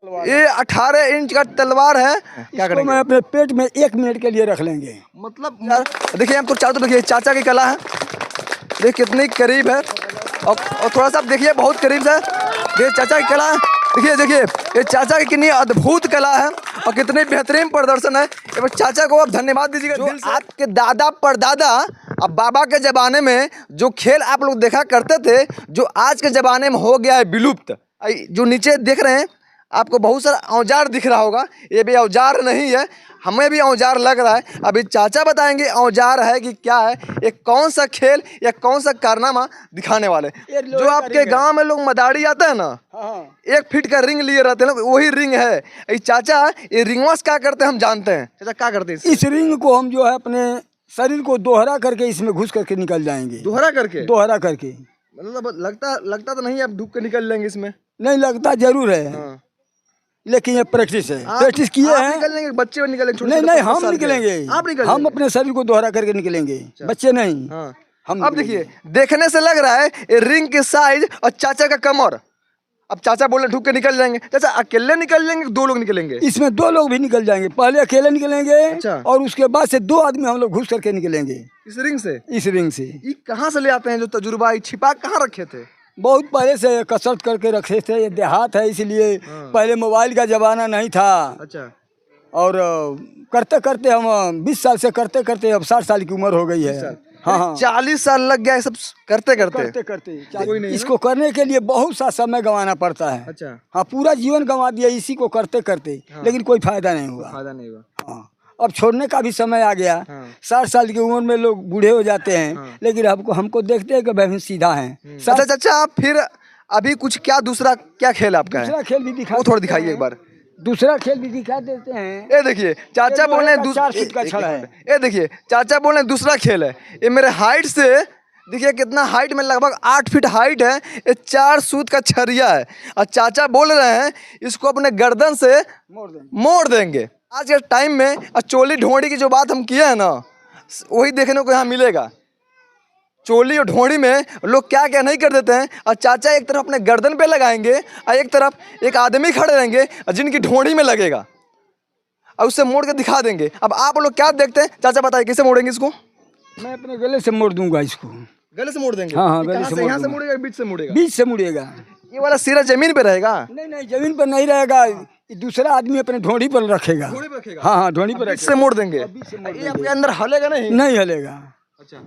ये 18 इंच का तलवार है। क्या करेंगे? मैं अपने पेट में 1 मिनट के लिए रख लेंगे। मतलब यार देखिए, हम तो चारों तरफ देखिए चाचा की कला है, देखिए कितनी करीब है। और थोड़ा सा देखिए बहुत करीब से देखिए चाचा की कला है। देखिए ये चाचा की कितनी अद्भुत कला है और कितनी बेहतरीन प्रदर्शन है। एक बार चाचा को आप धन्यवाद दीजिएगा। जो आपके दादा परदादा अब बाबा के ज़माने में जो खेल आप लोग देखा करते थे, जो आज के ज़माने में हो गया है विलुप्त। जो नीचे देख रहे हैं आपको बहुत सारा औजार दिख रहा होगा, ये भी औजार नहीं है, हमें भी औजार लग रहा है। अभी चाचा बताएंगे औजार है कि क्या है, ये कौन सा खेल या कौन सा कारनामा दिखाने वाले। जो आपके गांव में लोग मदारी आते हैं ना, 1 फीट का रिंग लिए रहते हैं, वही रिंग है। ये चाचा ये रिंगवा से क्या करते हैं हम जानते हैं। चाचा क्या करते हैं? इस रिंग को हम जो है अपने शरीर को दोहरा करके इसमें घुस करके निकल जाएंगे। दोहरा करके मतलब लगता तो नहीं है आप डूब के निकल लेंगे इसमें? नहीं लगता जरूर है। लेकिन ये प्रैक्टिस है, प्रैक्टिस किए हैं। निकल लेंगे बच्चे निकलेंगे? नहीं हम निकलेंगे। आप निकलेंगे? हम अपने शरीर को दोहरा करके निकलेंगे, बच्चे नहीं। हम अब देखिए देखने से लग रहा है ये रिंग के साइज और चाचा का कमर। अब चाचा बोले ढूक के निकल जाएंगे। चाचा अकेले निकल जाएंगे, 2 लोग निकलेंगे? इसमें 2 लोग भी निकल जाएंगे। पहले अकेले निकलेंगे और उसके बाद से 2 आदमी हम लोग घुस करके निकलेंगे इस रिंग से। ये कहाँ से ले आते हैं जो तजुर्बा? छिपा कहाँ रखे थे? बहुत पहले से कसरत करके रखे थे। ये देहात है इसलिए पहले मोबाइल का जमाना नहीं था। अच्छा। और करते करते हम 20 साल से करते करते अब 60 साल की उम्र हो गई है। हाँ 40 साल लग गया है सब करते इसको करने के लिए बहुत सा समय गंवाना पड़ता है। अच्छा। हाँ पूरा जीवन गंवा दिया इसी को करते करते। लेकिन कोई फायदा नहीं हुआ। अब छोड़ने का भी समय आ गया। 60 साल की उम्र में लोग बूढ़े हो जाते हैं। लेकिन हमको देखते हैं कि भाई सीधा है। चाचा फिर अभी कुछ क्या दूसरा क्या खेल आपका है? दूसरा खेल भी दिखा, वो थोड़ा दिखाइए एक बार। दूसरा खेल भी दिखा देते हैं। ये देखिए चाचा बोले दूसरा का छड़ा है। ये देखिए चाचा बोले दूसरा खेल है। ये मेरे हाइट से देखिए कितना हाइट में, लगभग 8 फीट हाइट है। ये 4 सूत का छरिया है और चाचा बोल रहे हैं इसको अपने गर्दन से मोड़ देंगे। आज के टाइम में चोली ढोंडी की जो बात हम किए हैं ना, वही देखने को यहाँ मिलेगा। चोली और ढोंडी में लोग क्या क्या नहीं कर देते हैं। और चाचा एक तरफ अपने गर्दन पे लगाएंगे और एक तरफ एक आदमी खड़े रहेंगे जिनकी ढोंडी में लगेगा और उससे मोड़ के दिखा देंगे। अब आप लोग क्या देखते हैं? चाचा बताइए कैसे मोड़ेंगे इसको? मैं अपने गले से मोड़ दूंगा इसको। गले से मोड़ देंगे? हाँ गले से। यहाँ से मुड़ेगा, बीच से मुड़ेगा? बीच से मुड़ेगा। ये वाला सिरा जमीन पे रहेगा? नहीं जमीन पर नहीं रहेगा। दूसरा आदमी अपने ढोंडी पर रखेगा। हाँ ढोंडी पर से मोड़ देंगे। ये आपके अंदर हलेगा नहीं? नहीं हलेगा। अच्छा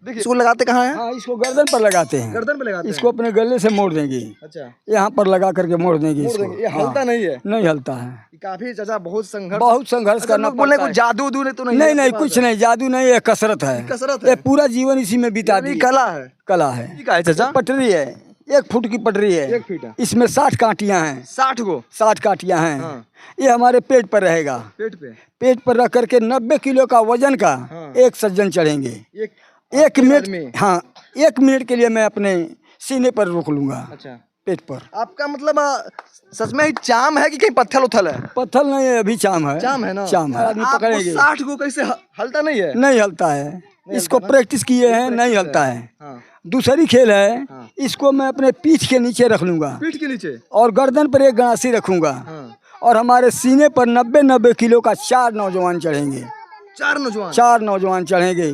देखिए इसको लगाते कहाँ है? हाँ इसको गर्दन पर लगाते हैं। गर्दन पे लगाते हैं। इसको अपने गले से मोड़ देंगे। अच्छा यहाँ पर लगा करके मोड़ देंगे इसको। ये हलता नहीं है? नहीं हलता है। काफी चाचा बहुत संघर्ष करना बोलने को जादू तो नहीं कुछ नहीं, जादू नहीं है, कसरत है। ये पूरा जीवन इसी में बिता दी। कला है। चाचा पटरी है, 1 फुट की पटरी है। 1 फीट है। इसमें 60 कांटियां हैं। 60 कांटियां हैं। ये हमारे पेट पर रहेगा। पेट पर रख करके 90 किलो का वजन का 1 सज्जन चढ़ेंगे। 1 मिनट में। हाँ 1 मिनट के लिए मैं अपने सीने पर रोक लूंगा। अच्छा पेट पर। आपका मतलब सच में चाम है कि कहीं पत्थर उथल है? पत्थर नहीं है, अभी चाम है। चाम है ना? चाम है। आदमी पकड़ेंगे। 60 को कैसे हलता नहीं है? नहीं हलता है। इसको प्रैक्टिस किए हैं, नहीं हलता है। दूसरी खेल है, इसको मैं अपने पीठ के नीचे रख लूंगा। पीठ के नीचे? और गर्दन पर 1 गणासी रखूंगा। और हमारे सीने पर 90 किलो का 4 नौजवान चढ़ेंगे। 4 नौजवान चढ़ेंगे।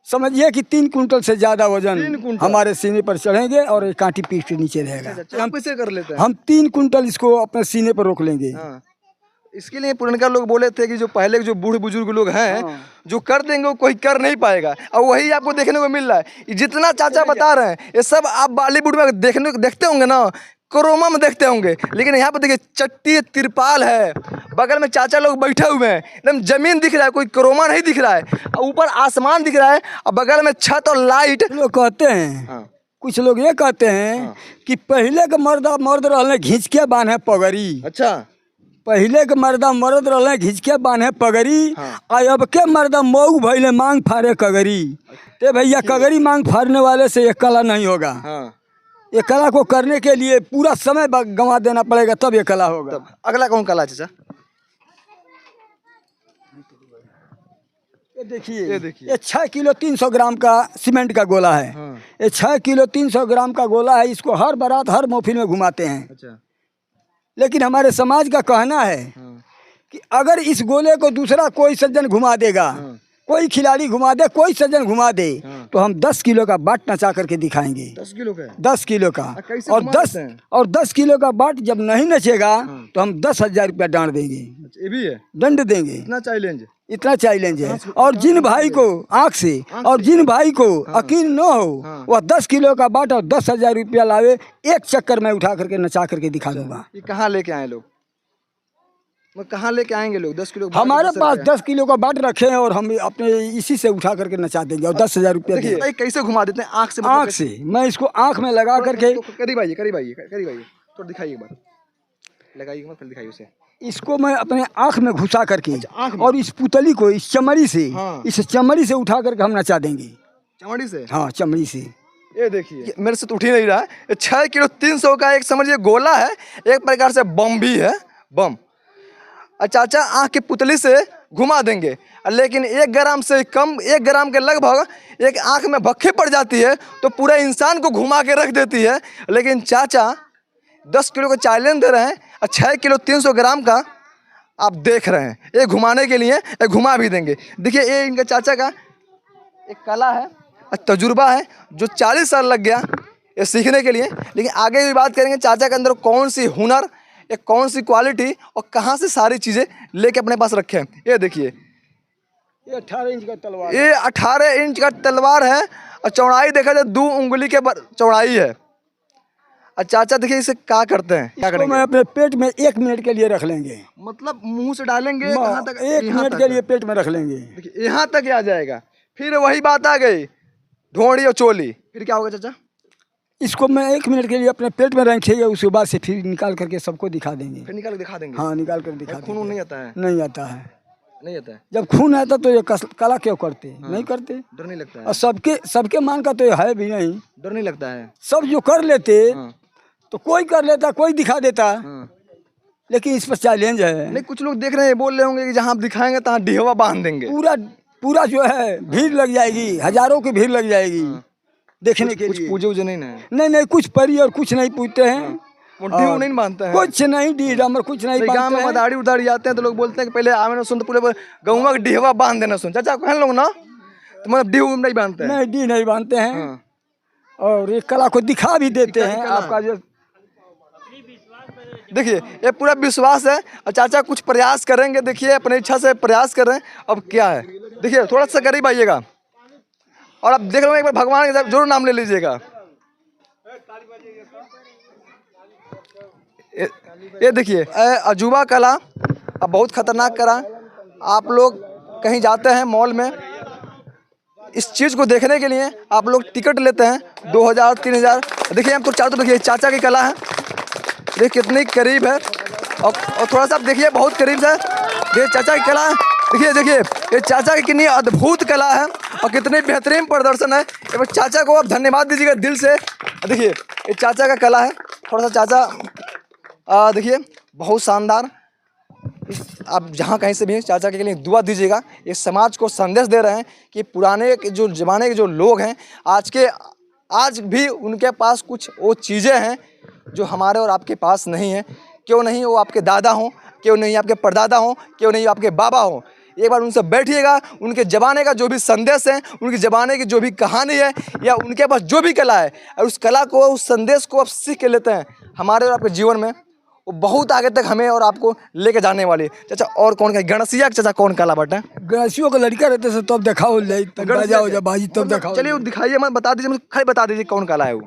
समझिए कि 3 कुंटल से ज्यादा वजन हमारे सीने पर चढ़ेंगे और 1 कांटी पीठ के नीचे रहेगा। हम कैसे कर लेते हैं? हम 3 कुंटल इसको अपने सीने पर रोक लेंगे। इसके लिए पुरनका लोग बोले थे कि जो पहले के जो बूढ़े बुजुर्ग लोग हैं जो कर देंगे वो कोई कर नहीं पाएगा। और वही आपको देखने को मिल रहा है। जितना चाचा बता रहे हैं ये सब आप बॉलीवुड में देखते होंगे ना, कोरोमा में देखते होंगे। लेकिन यहाँ पर देखिए चट्टी तिरपाल है, बगल में चाचा लोग बैठे हुए हैं, एकदम जमीन दिख रहा है, कोई कोरोमा नहीं दिख रहा है। ऊपर आसमान दिख रहा है और बगल में छत और लाइट। लोग कहते हैं कुछ लोग ये कहते हैं कि पहले के मर्द रहने घींच के बांधे पगड़ी। अच्छा पहले के मर्द रहने घींच के बांधे पगड़ी। अब के मर्दा मऊ भैले मांग फाड़े कगरी। ते भैया कगरी मांग फाड़ने वाले से ये कला नहीं होगा। ये कला को करने के लिए पूरा समय गंवा देना पड़ेगा, तब ये कला होगा। अगला कौन कला चाचा? ये देखिए ये 6 किलो 300 ग्राम का सीमेंट का गोला है। ये 6 किलो 300 ग्राम का गोला है। इसको हर बारात हर महफिल में घुमाते हैं। अच्छा लेकिन हमारे समाज का कहना है कि अगर इस गोले को दूसरा कोई सज्जन घुमा देगा, कोई खिलाड़ी घुमा दे, कोई सज्जन घुमा दे, तो हम 10 किलो का बाट नचा करके दिखाएंगे। 10 किलो का? 10 किलो का। कैसे और घुमा 10 देते हैं? और 10 किलो का बाट जब नहीं नचेगा तो हम 10,000 रुपया डांड देंगे, ये भी है, दंड देंगे। इतना चैलेंज? इतना चैलेंज है। और जिन भाई को आँख से और जिन भाई को यकीन न हो वह 10 किलो का बाट और 10,000 रुपया लावे, एक चक्कर में उठा करके नचा करके दिखा दूंगा। ये कहाँ लेके आए लोग? कहाँ लेके आएंगे लोग 10 किलो? हमारे पास 10 किलो का बाट रखे हैं और हम अपने इसी से उठा करके नचा देंगे और 10,000 रुपया देंगे। कैसे घुमा देते हैं? आँख से? आँख से। मैं इसको आँख में लगा करके, करीब आइए, करीब आइए, करीब आइए, तो दिखाइए एक बार, लगाइए मत, फिर दिखाइए उसे। इसको मैं अपने आँख में घुसा करके आँख में? और इस पुतली को इस चमड़ी से, इस चमड़ी से उठा करके हम नचा देंगे। चमड़ी से? हाँ, चमड़ी से। ये देखिए, मेरे से तो उठ ही नहीं रहा है। 6 किलो 300 का एक समझिए गोला है, एक प्रकार से बम भी है, बम। और चाचा आँख की पुतली से घुमा देंगे, लेकिन 1 ग्राम से कम, 1 ग्राम के लगभग एक आँख में भक्खी पड़ जाती है तो पूरा इंसान को घुमा के रख देती है। लेकिन चाचा 10 किलो का चैलेंज दे रहे हैं और 6 किलो 300 ग्राम का आप देख रहे हैं। ये घुमाने के लिए ये घुमा भी देंगे। देखिए, ये इनका चाचा का एक कला है, तजुर्बा है, जो 40 साल लग गया ये सीखने के लिए। लेकिन आगे भी बात करेंगे चाचा के अंदर कौन सी हुनर, ये कौन सी क्वालिटी और कहाँ से सारी चीज़ें लेके अपने पास रखे हैं। ये देखिए, ये 18 इंच का तलवार, ये 18 इंच का तलवार है और चौड़ाई देखा जाए 2 उंगली के चौड़ाई है। और चाचा देखिए इसे क्या करते हैं, क्या करेंगे? मैं अपने पेट में 1 मिनट के लिए रख लेंगे। मतलब मुंह से डालेंगे कहाँ तक? 1 मिनट के लिए पेट में रख लेंगे। देखिए, यहाँ तक आ जाएगा। फिर वही बात आ गई, ढोंड़ी और चोली, फिर क्या होगा चाचा? इसको मैं 1 मिनट के लिए अपने पेट में रखेंगे, उसके बाद से फिर निकाल करके सबको दिखा देंगे। फिर निकाल के दिखा देंगे? हाँ, निकाल कर दिखा खून देंगे। नहीं आता है? नहीं आता है। नहीं आता है? जब खून आता तो ये कला क्यों करते? नहीं करते। डर नहीं लगता है? और सबके मान का तो ये है भी नहीं। डर नहीं लगता है? सब जो कर लेते तो कोई कर लेता, कोई दिखा देता, लेकिन इस पर चैलेंज है। नहीं, कुछ लोग देख रहे हैं, बोल रहे होंगे कि जहाँ आप दिखाएंगे तहाँ ढेवा बांध देंगे। पूरा जो है भीड़ लग जाएगी, हजारों की भीड़ लग जाएगी देखने के लिए। कुछ पूजे उजे नहीं ना? नहीं, कुछ परी और कुछ नहीं पूछते हैं। ढेव नहीं बांधते हैं? कुछ नहीं, डी डामर कुछ नहीं। गाँव में मदारी उदारी आते हैं तो लोग बोलते हैं कि पहले आवे ना सुन, तो पूरे गौवा का ढेवा बांध देना सुन। चाचा कहने लोग ना, तो मतलब ढेव नहीं बांधते हैं? नहीं, डी नहीं बांधते हैं। और ये कला को दिखा भी देते हैं। आपका जो देखिए, ये पूरा विश्वास है और चाचा कुछ प्रयास करेंगे। देखिए, अपनी इच्छा से प्रयास कर रहे हैं। अब क्या है, देखिए थोड़ा सा करीब आइएगा और आप देख रहे हो, एक बार भगवान के जरूर नाम ले लीजिएगा। ये देखिए, अजूबा कला, अब बहुत खतरनाक कला। आप लोग कहीं जाते हैं मॉल में, इस चीज़ को देखने के लिए आप लोग टिकट लेते हैं 2000 3000। देखिए, हम तो चारों तरफ देखिए चाचा की कला है, देखिए कितनी करीब है। और थोड़ा सा आप देखिए, बहुत करीब से देखिए चाचा की कला है। देखिए ये चाचा की कितनी अद्भुत कला है और कितनी बेहतरीन प्रदर्शन है। एक बार चाचा को आप धन्यवाद दीजिएगा दिल से। देखिए, ये चाचा का कला है। थोड़ा सा चाचा देखिए, बहुत शानदार। आप जहाँ कहीं से भी चाचा के लिए दुआ दीजिएगा। ये समाज को संदेश दे रहे हैं कि पुराने के जो ज़माने के जो लोग हैं, आज भी उनके पास कुछ वो चीज़ें हैं जो हमारे और आपके पास नहीं है। क्यों नहीं वो आपके दादा हों, क्यों नहीं आपके परदादा हों, क्यों नहीं आपके बाबा हों। एक बार उनसे बैठिएगा, उनके ज़माने का जो भी संदेश है, उनके ज़माने की जो भी कहानी है, या उनके पास जो भी कला है, और उस कला को, उस संदेश को आप सीख के लेते हैं, हमारे और आपके जीवन में वो बहुत आगे तक हमें और आपको लेके जाने वाली है। चाचा और कौन का गणसिया चाचा कौन कला बटा? गणसियों का लड़का रहते से तब दिखाओ, जब बाजी तब दिखाओ। चलिए दिखाइए, मत बता दीजिए, मुझे खाली बता दीजिए कौन कला है वो।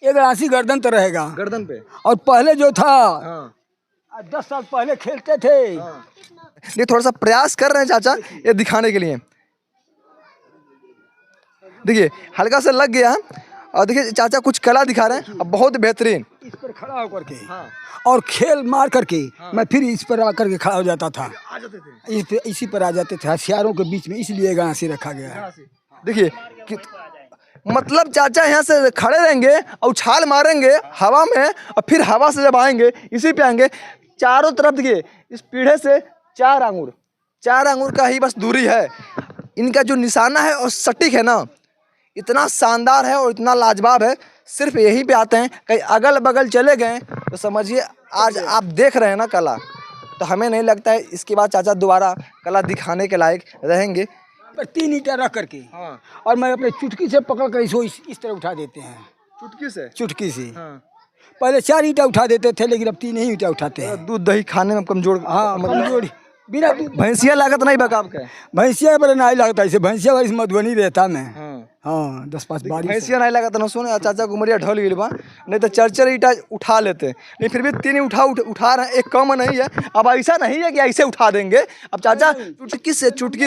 एक राशि गर्दन तो रहेगा, गर्दन पे। और पहले जो था 10 साल पहले खेलते थे। ये थोड़ा सा प्रयास कर रहे हैं चाचा ये दिखाने के लिए। देखिए, हल्का सा लग गया। और देखिए चाचा कुछ कला दिखा रहे हैं, बहुत बेहतरीन। इस पर खड़ा होकर के और खेल मार करके मैं फिर इस पर आकर के खड़ा हो जाता था। आ जाते थे इसी पर आ जाते थे, हथियारों के बीच में, इसलिए गांसी रखा गया है। देखिए मतलब चाचा यहाँ से खड़े रहेंगे और उछाल मारेंगे हवा में, और फिर हवा से जब आएंगे इसी पे आएंगे। चारों तरफ देखिए, इस पीढ़े से 4 आंगुर का ही बस दूरी है। इनका जो निशाना है और सटीक है ना, इतना शानदार है और इतना लाजवाब है। सिर्फ यहीं पे आते हैं, कहीं अगल बगल चले गए तो समझिए आज आप देख रहे हैं ना कला, तो हमें नहीं लगता है इसके बाद चाचा दोबारा कला दिखाने के लायक रहेंगे। पर 3 ईंटा रख करके हाँ। और मैं अपने चुटकी से पकड़ कर इसको इस तरह उठा देते हैं, चुटकी से। चुटकी से। हाँ। पहले 4 ईंटा उठा देते थे, लेकिन अब 3 ही ईंटा उठाते हैं। दूध दही खाने में कमजोर। हाँ, कमजोरी बिना दूध। भैंसिया लागत नहीं बका आपके। भैंसिया पर नहीं लगता, इसे भैंसिया वाली मधुबनी रहता मैं। हाँ। हाँ 10-5 बारी भैंसिया नहीं लागत ना। सुन चाचा को उमरिया ढल गई बा, नहीं तो 4 ईंटा उठा लेते, नहीं फिर भी 3 ही उठा रहे हैं। एक कम नहीं है। अब ऐसा नहीं है कि ऐसे उठा देंगे। अब चाचा चुटकी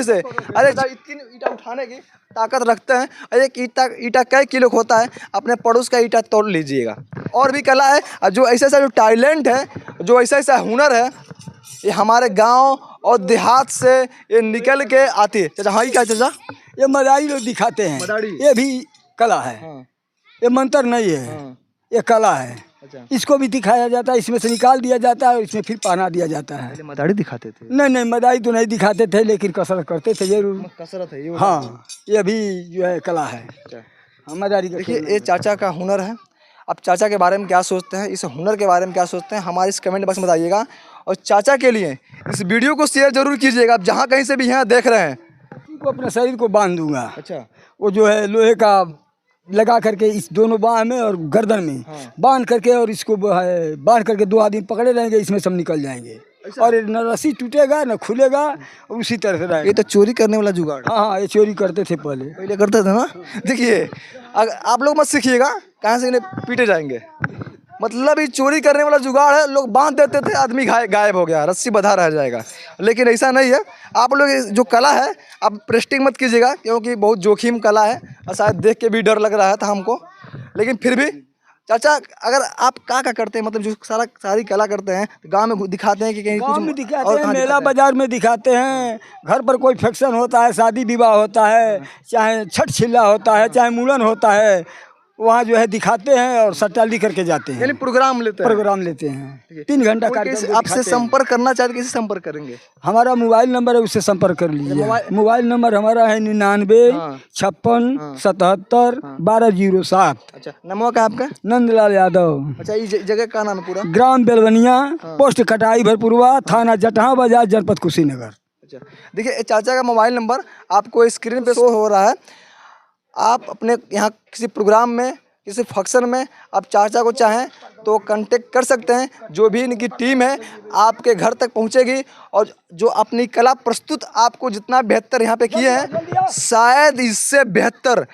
से अरे 3 ईंटा उठाने की ताकत रखते हैं। और एक ईंटा कई किलो का होता है, अपने पड़ोस का ईंटा तोड़ लीजिएगा। और भी कला है, और जो ऐसा जो टैलेंट है, जो ऐसा हुनर है, ये हमारे गांव और देहात से ये निकल के आती है। चाचा हाँ, क्या चाचा? ये मदारी लोग दिखाते हैं, मदारी। ये भी कला है। हाँ। ये मंत्र नहीं है। हाँ। ये कला है। अच्छा। इसको भी दिखाया जाता है, इसमें से निकाल दिया जाता है और इसमें फिर पहना दिया जाता है। पहले मदारी दिखाते थे। नहीं मदारी तो नहीं दिखाते थे, लेकिन कसरत करते थे जरूर। कसरत है ये। हाँ, ये भी जो है कला है। अच्छा। हाँ, मदारी का देखिए ये चाचा का हुनर है। अब चाचा के बारे में क्या सोचते हैं, इस हुनर के बारे में क्या सोचते हैं, हमारे इस कमेंट बॉक्स में बताइएगा। और चाचा के लिए इस वीडियो को शेयर जरूर कीजिएगा। आप जहाँ कहीं से भी यहाँ देख रहे हैं, को अपने शरीर को बांध दूंगा। अच्छा। वो जो है लोहे का लगा करके इस दोनों बाह में और गर्दन में बांध करके, और इसको है बांध करके 2 आदमी पकड़े रहेंगे, इसमें सब निकल जाएंगे। और न रस्सी टूटेगा न खुलेगा, और उसी तरह से रहेगा। ये तो चोरी करने वाला जुगाड़। हाँ, ये चोरी करते थे पहले करते थे ना। देखिए अगर आप लोग मत सीखिएगा, कहाँ से इन्हें पीटे जाएंगे। मतलब ये चोरी करने वाला जुगाड़ है। लोग बांध देते थे, आदमी गायब हो गया, रस्सी बंधा रह जाएगा। लेकिन ऐसा नहीं है। आप लोग जो कला है आप प्रेस्टिंग मत कीजिएगा, क्योंकि बहुत जोखिम कला है और शायद देख के भी डर लग रहा था हमको। लेकिन फिर भी चाचा, अगर आप क्या करते हैं, मतलब जो सारी कला करते हैं, गांव में दिखाते हैं कि कहीं गाँव कुछ में दिखाते हैं, मेला बाजार में दिखाते हैं, घर पर कोई फंक्शन होता है, शादी विवाह होता है, चाहे छठ छिल्ला होता है, चाहे मूड़न होता है, वहाँ जो है दिखाते हैं और सट्टा लिख करके जाते हैं। यानी प्रोग्राम लेते हैं। 3 घंटा कार्यक्रम। आपसे संपर्क करना चाहते, किसी संपर्क करेंगे? हमारा मोबाइल नंबर है, उससे संपर्क कर लीजिए। मोबाइल नंबर हमारा है 99 56 77 1207। अच्छा, नाम क्या आपका? नंदलाल यादव। अच्छा, ये जगह का नाम है पूरा? ग्राम बेलवनिया, पोस्ट कटाई भरपुरवा, थाना जटहा बाजार, जनपद कुशीनगर। अच्छा, देखिए चाचा का मोबाइल नंबर आपको स्क्रीन पे शो हो रहा है। आप अपने यहाँ किसी प्रोग्राम में, किसी फंक्शन में आप चाचा को चाहें तो कांटेक्ट कर सकते हैं। जो भी इनकी टीम है आपके घर तक पहुंचेगी, और जो अपनी कला प्रस्तुत आपको जितना बेहतर यहाँ पे किए हैं, शायद इससे बेहतर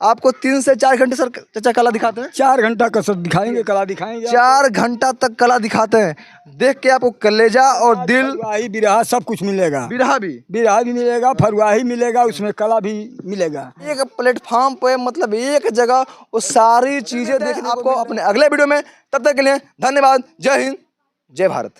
आपको 3 से 4 घंटे सर चाचा कला दिखाते हैं। 4 घंटा कसरत दिखाएंगे, कला दिखाएंगे। 4 घंटा तक कला दिखाते हैं। देख के आपको कलेजा और दिल, फरुआही बिरहा सब कुछ मिलेगा। बिरहा भी मिलेगा, फरुआही मिलेगा, उसमें कला भी मिलेगा। एक प्लेटफॉर्म पे, मतलब एक जगह वो सारी चीजें देखने आपको अपने अगले वीडियो में। तब तक के लिए धन्यवाद। जय हिंद, जय भारत।